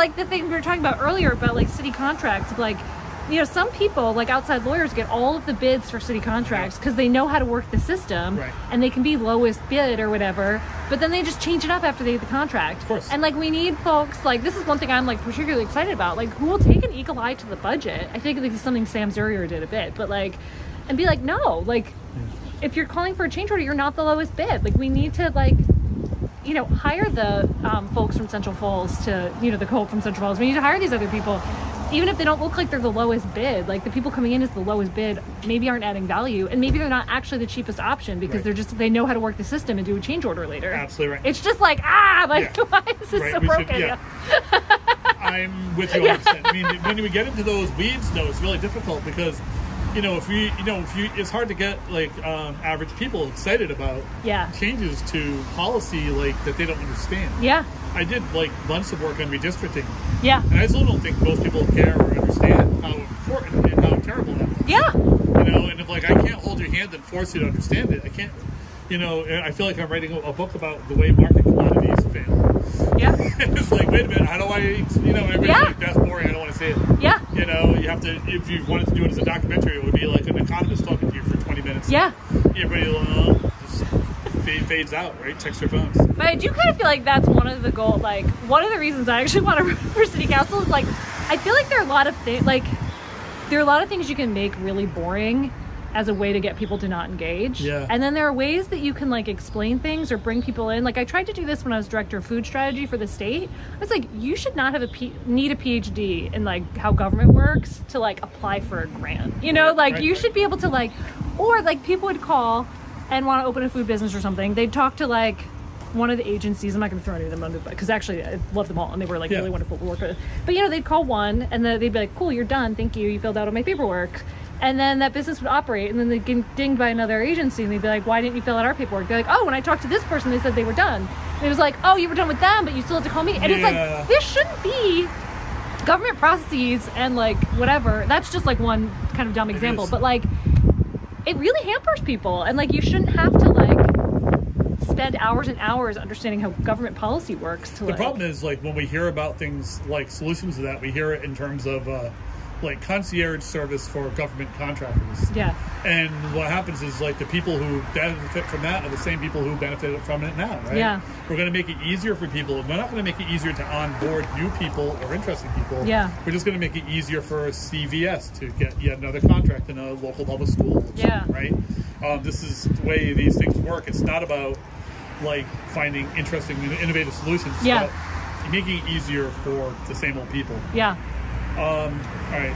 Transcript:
like the thing we were talking about earlier about like city contracts, like, you know, some people, like outside lawyers, get all of the bids for city contracts because they know how to work the system, and they can be lowest bid or whatever, but then they just change it up after they get the contract. Of course. And like we need folks, like this is one thing I'm like particularly excited about, like who will take an eagle eye to the budget. I think this is something Sam Zurier did a bit, but like, and be like, no, like if you're calling for a change order, you're not the lowest bid. Like we need to like, you know, hire the folks from Central Falls to, you know, the co-op from Central Falls. We need to hire these other people. Even if they don't look like they're the lowest bid, like the people coming in as the lowest bid maybe aren't adding value, and maybe they're not actually the cheapest option because they're just, they know how to work the system and do a change order later. Absolutely right. It's just like, why is this so broken? I'm with you 100%. I mean, when we get into those weeds, though, it's really difficult because, you know, it's hard to get like average people excited about changes to policy like that they don't understand. Yeah. I did like months of work on redistricting. Yeah. And I still don't think most people care or understand how important and how terrible that is. Yeah. You know, and if like I can't hold your hand and force you to understand it, I can't. You know, I feel like I'm writing a book about the way market commodities fail. Yeah. It's like, wait a minute, how do I, you know, everybody's like, that's boring, I don't want to say it. Yeah. You know, you have to, if you wanted to do it as a documentary, it would be like an economist talking to you for 20 minutes. Yeah. Everybody just fades out, right? Checks their phones. But I do kind of feel like that's one of the goals, like, one of the reasons I actually want to run for city council is like, I feel like there are a lot of things, like, there are a lot of things you can make really boring as a way to get people to not engage. Yeah. And then there are ways that you can like explain things or bring people in. Like I tried to do this when I was director of food strategy for the state. I was like, you should not have need a PhD in like how government works to like apply for a grant. You know, like you should be able to like, or like people would call and want to open a food business or something. They'd talk to like one of the agencies. I'm not going to throw any of them under, because actually I love them all and they were like really wonderful to work with. But you know, they'd call one and then they'd be like, cool, you're done. Thank you. You filled out all my paperwork. And then that business would operate, and then they'd get dinged by another agency, and they'd be like, why didn't you fill out our paperwork? They're like, oh, when I talked to this person, they said they were done. And it was like, oh, you were done with them, but you still have to call me. And it's like, this shouldn't be government processes and like whatever. That's just like one kind of dumb example, but like it really hampers people, and like you shouldn't have to like spend hours and hours understanding how government policy works. The problem is like when we hear about things like solutions to that, we hear it in terms of like concierge service for government contractors. Yeah. And what happens is like the people who benefit from that are the same people who benefit from it now, right? Yeah. We're going to make it easier for people. We're not going to make it easier to onboard new people or interesting people. Yeah. We're just going to make it easier for CVS to get yet another contract in a local public school. Yeah. Right? This is the way these things work. It's not about like finding interesting and innovative solutions. It's about making it easier for the same old people. Yeah. All right.